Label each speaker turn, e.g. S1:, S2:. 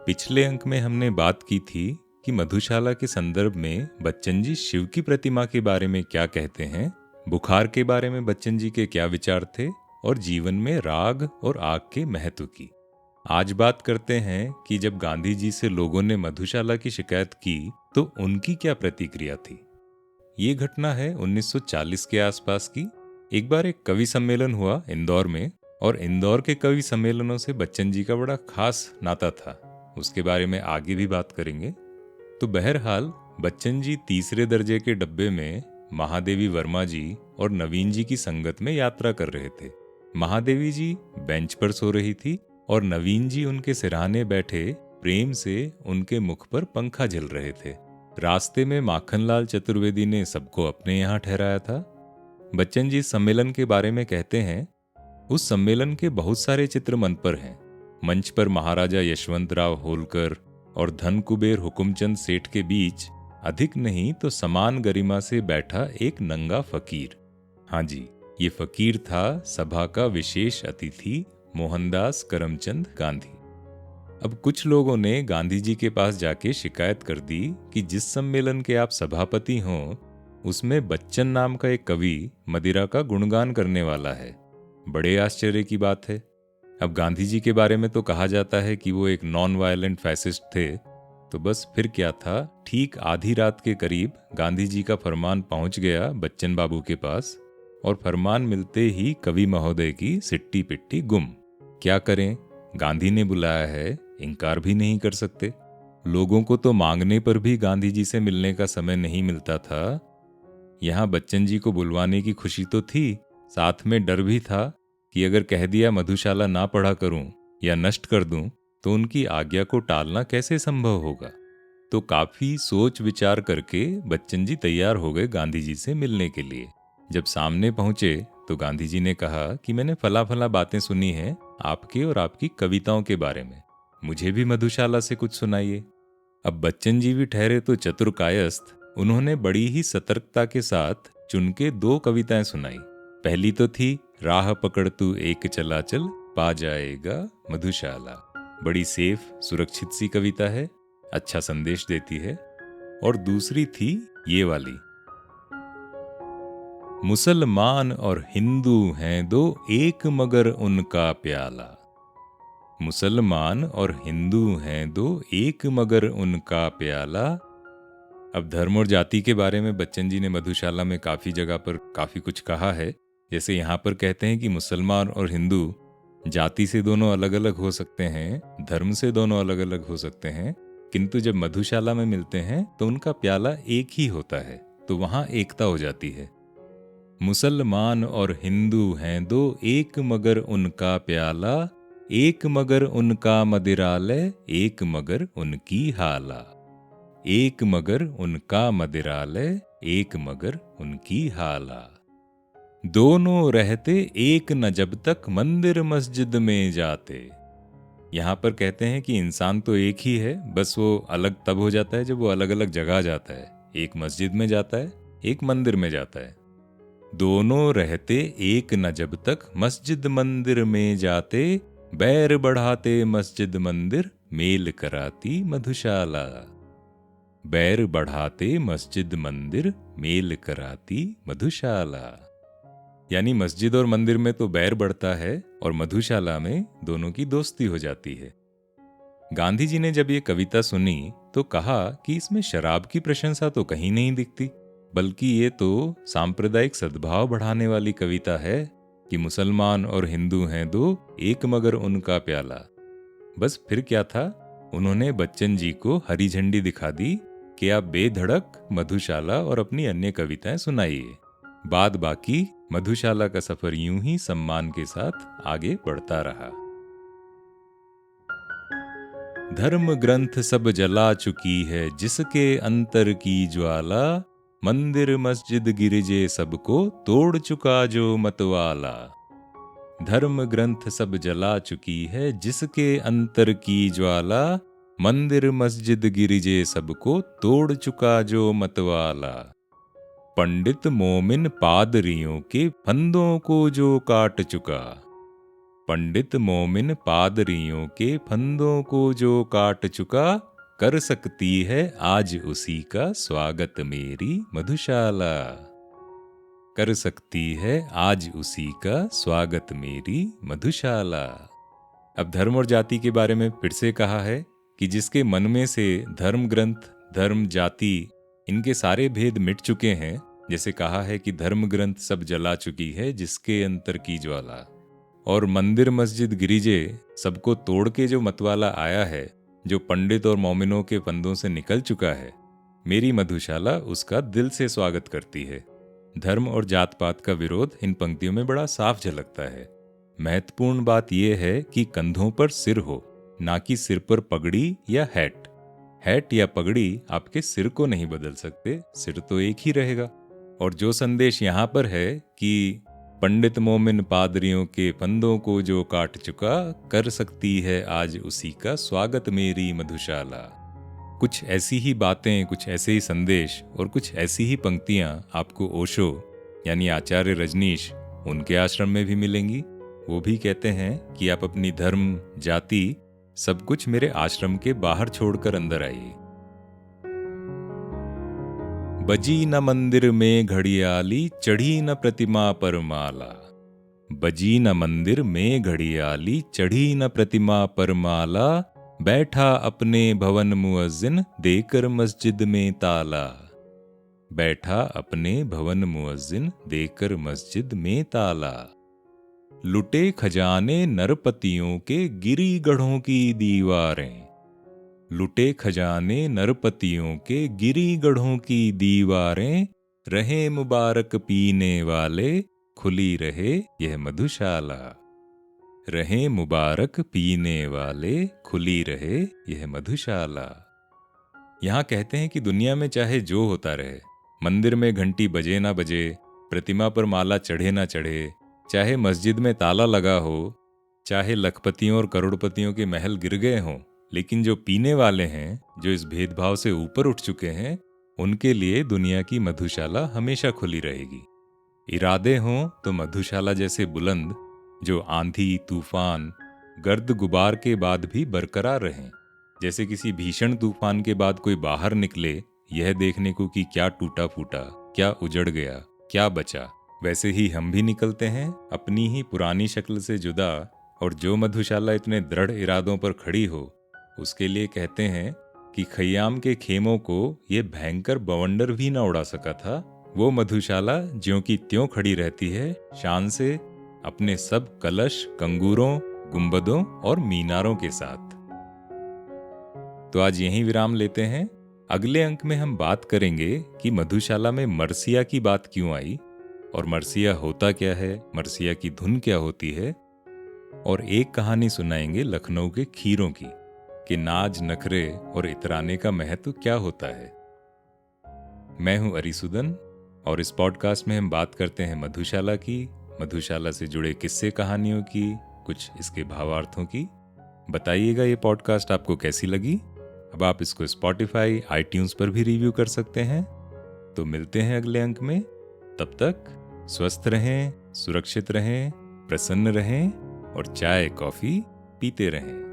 S1: पिछले अंक में हमने बात की थी कि मधुशाला के संदर्भ में बच्चन जी शिव की प्रतिमा के बारे में क्या कहते हैं, बुखार के बारे में बच्चन जी के क्या विचार थे और जीवन में राग और आग के महत्व की। आज बात करते हैं कि जब गांधी जी से लोगों ने मधुशाला की शिकायत की तो उनकी क्या प्रतिक्रिया थी। ये घटना है 1940 के आसपास की। एक बार एक कवि सम्मेलन हुआ इंदौर में, और इंदौर के कवि सम्मेलनों से बच्चन जी का बड़ा खास नाता था। उसके बारे में आगे भी बात करेंगे। तो बहरहाल बच्चन जी तीसरे दर्जे के डब्बे में महादेवी वर्मा जी और नवीन जी की संगत में यात्रा कर रहे थे। महादेवी जी बेंच पर सो रही थी और नवीन जी उनके सिरहाने बैठे प्रेम से उनके मुख पर पंखा झल रहे थे। रास्ते में माखनलाल चतुर्वेदी ने सबको अपने यहाँ ठहराया था। बच्चन जी सम्मेलन के बारे में कहते हैं, उस सम्मेलन के बहुत सारे चित्र मन पर हैं। मंच पर महाराजा यशवंतराव होलकर और धन कुबेर हुकुमचंद सेठ के बीच अधिक नहीं तो समान गरिमा से बैठा एक नंगा फकीर। हाँ जी, ये फकीर था सभा का विशेष अतिथि मोहनदास करमचंद गांधी। अब कुछ लोगों ने गांधी जी के पास जाके शिकायत कर दी कि जिस सम्मेलन के आप सभापति हों उसमें बच्चन नाम का एक कवि मदिरा का गुणगान करने वाला है। बड़े आश्चर्य की बात है। अब गांधी जी के बारे में तो कहा जाता है कि वो एक नॉन वायलेंट फैसिस्ट थे, तो बस फिर क्या था, ठीक आधी रात के करीब गांधी जी का फरमान पहुंच गया बच्चन बाबू के पास, और फरमान मिलते ही कवि महोदय की सिट्टी पिट्टी गुम। क्या करें, गांधी ने बुलाया है, इनकार भी नहीं कर सकते। लोगों को तो मांगने पर भी गांधी जी से मिलने का समय नहीं मिलता था। यहाँ बच्चन जी को बुलवाने की खुशी तो थी, साथ में डर भी था कि अगर कह दिया मधुशाला ना पढ़ा करूं या नष्ट कर दूं तो उनकी आज्ञा को टालना कैसे संभव होगा। तो काफी सोच विचार करके बच्चन जी तैयार हो गए गांधी जी से मिलने के लिए। जब सामने पहुंचे तो गांधी जी ने कहा कि मैंने फला फला बातें सुनी हैं आपके और आपकी कविताओं के बारे में, मुझे भी मधुशाला से कुछ सुनाइए। अब बच्चन जी भी ठहरे तो चतुर कायस्थ, उन्होंने बड़ी ही सतर्कता के साथ चुन के 2 कविताएं सुनाई। पहली तो थी राह पकड़ तू एक चला चल पा जाएगा मधुशाला। बड़ी सेफ सुरक्षित सी कविता है, अच्छा संदेश देती है। और दूसरी थी ये वाली, मुसलमान और हिंदू हैं दो एक मगर उनका प्याला। मुसलमान और हिंदू हैं दो एक मगर उनका प्याला। अब धर्म और जाति के बारे में बच्चन जी ने मधुशाला में काफी जगह पर काफी कुछ कहा है। जैसे यहाँ पर कहते हैं कि मुसलमान और हिंदू जाति से दोनों अलग अलग हो सकते हैं, धर्म से दोनों अलग अलग हो सकते हैं, किंतु जब मधुशाला में मिलते हैं तो उनका प्याला एक ही होता है, तो वहां एकता हो जाती है। मुसलमान और हिंदू हैं दो एक मगर उनका प्याला, एक मगर उनका मदिरालय एक मगर उनकी हाला। एक मगर उनका मदिरालय एक मगर उनकी हाला। दोनों रहते एक न जब तक मंदिर मस्जिद में जाते। यहाँ पर कहते हैं कि इंसान तो एक ही है, बस वो अलग तब हो जाता है जब वो अलग अलग जगह जाता है। एक मस्जिद में जाता है, एक मंदिर में जाता है। दोनों रहते एक न जब तक मस्जिद मंदिर में जाते, बैर बढ़ाते मस्जिद मंदिर मेल कराती मधुशाला। बैर बढ़ाते मस्जिद मंदिर मेल कराती मधुशाला। यानी मस्जिद और मंदिर में तो बैर बढ़ता है और मधुशाला में दोनों की दोस्ती हो जाती है। गांधी जी ने जब ये कविता सुनी तो कहा कि इसमें शराब की प्रशंसा तो कहीं नहीं दिखती, बल्कि ये तो सांप्रदायिक सद्भाव बढ़ाने वाली कविता है कि मुसलमान और हिंदू हैं दो एक मगर उनका प्याला। बस फिर क्या था, उन्होंने बच्चन जी को हरी झंडी दिखा दी कि आप बेधड़क मधुशाला और अपनी अन्य कविताएं सुनाइए। बाद बाकी मधुशाला का सफर यूं ही सम्मान के साथ आगे बढ़ता रहा। धर्म ग्रंथ सब जला चुकी है जिसके अंतर की ज्वाला, मंदिर मस्जिद गिरजे सबको तोड़ चुका जो मतवाला। धर्म ग्रंथ सब जला चुकी है जिसके अंतर की ज्वाला, मंदिर मस्जिद गिरजे सबको तोड़ चुका जो मतवाला। पंडित मोमिन पादरियों के फंदों को जो काट चुका, पंडित मोमिन पादरियों के फंदों को जो काट चुका, कर सकती है आज उसी का स्वागत मेरी मधुशाला। कर सकती है आज उसी का स्वागत मेरी मधुशाला। अब धर्म और जाति के बारे में फिर से कहा है कि जिसके मन में से धर्म ग्रंथ, धर्म, जाति, इनके सारे भेद मिट चुके हैं। जैसे कहा है कि धर्म ग्रंथ सब जला चुकी है जिसके अंतर की ज्वाला। और मंदिर, मस्जिद, गिरिजे सबको तोड़ के जो मतवाला आया है, जो पंडित और मोमिनों के फंदों से निकल चुका है, मेरी मधुशाला उसका दिल से स्वागत करती है। धर्म और जात पात का विरोध इन पंक्तियों में बड़ा साफ झलकता है। महत्वपूर्ण बात यह है कि कंधों पर सिर हो, ना कि सिर पर पगड़ी या हैट। हैट या पगड़ी आपके सिर को नहीं बदल सकते, सिर तो एक ही रहेगा। और जो संदेश यहाँ पर है कि पंडित मोमिन पादरियों के फंदों को जो काट चुका, कर सकती है आज उसी का स्वागत मेरी मधुशाला। कुछ ऐसी ही बातें, कुछ ऐसे ही संदेश और कुछ ऐसी ही पंक्तियां आपको ओशो यानी आचार्य रजनीश, उनके आश्रम में भी मिलेंगी। वो भी कहते हैं कि आप अपनी धर्म, जाति सब कुछ मेरे आश्रम के बाहर छोड़कर अंदर आइए। बजी न मंदिर में घड़ियाली, चढ़ी न प्रतिमा पर माला। बजी न मंदिर में घड़ियाली, चढ़ी न प्रतिमा पर माला। बैठा अपने भवन मुअज्जिन, देकर मस्जिद में ताला। बैठा अपने भवन मुअज्जिन, देकर मस्जिद में ताला। लुटे खजाने नरपतियों के, गिरी गढ़ों की दीवारें। लुटे खजाने नरपतियों के, गिरी गढ़ों की दीवारें। रहे मुबारक पीने वाले, खुली रहे यह मधुशाला। रहे मुबारक पीने वाले, खुली रहे यह मधुशाला। यहाँ कहते हैं कि दुनिया में चाहे जो होता रहे, मंदिर में घंटी बजे ना बजे, प्रतिमा पर माला चढ़े ना चढ़े, चाहे मस्जिद में ताला लगा हो, चाहे लखपतियों और करोड़पतियों के महल गिर गए हों, लेकिन जो पीने वाले हैं, जो इस भेदभाव से ऊपर उठ चुके हैं, उनके लिए दुनिया की मधुशाला हमेशा खुली रहेगी। इरादे हों तो मधुशाला जैसे बुलंद, जो आंधी, तूफान, गर्द गुबार के बाद भी बरकरार रहें। जैसे किसी भीषण तूफान के बाद कोई बाहर निकले यह देखने को कि क्या टूटा फूटा, क्या उजड़ गया, क्या बचा, वैसे ही हम भी निकलते हैं अपनी ही पुरानी शक्ल से जुदा। और जो मधुशाला इतने दृढ़ इरादों पर खड़ी हो, उसके लिए कहते हैं कि खय्याम के खेमों को ये भयंकर बवंडर भी ना उड़ा सका था। वो मधुशाला ज्यों की त्यों खड़ी रहती है, शान से, अपने सब कलश, कंगूरों, गुंबदों और मीनारों के साथ। तो आज यहीं विराम लेते हैं। अगले अंक में हम बात करेंगे कि मधुशाला में मरसिया की बात क्यों आई, और मरसिया होता क्या है, मरसिया की धुन क्या होती है, और एक कहानी सुनाएंगे लखनऊ के खीरों की, कि नाज, नखरे और इतराने का महत्व क्या होता है। मैं हूं अरिसुदन और इस पॉडकास्ट में हम बात करते हैं मधुशाला की, मधुशाला से जुड़े किस्से कहानियों की, कुछ इसके भावार्थों की। बताइएगा ये पॉडकास्ट आपको कैसी लगी। अब आप इसको स्पॉटिफाई, आईट्यून्स पर भी रिव्यू कर सकते हैं। तो मिलते हैं अगले अंक में। तब तक स्वस्थ रहें, सुरक्षित रहें, प्रसन्न रहें और चाय कॉफी पीते रहें।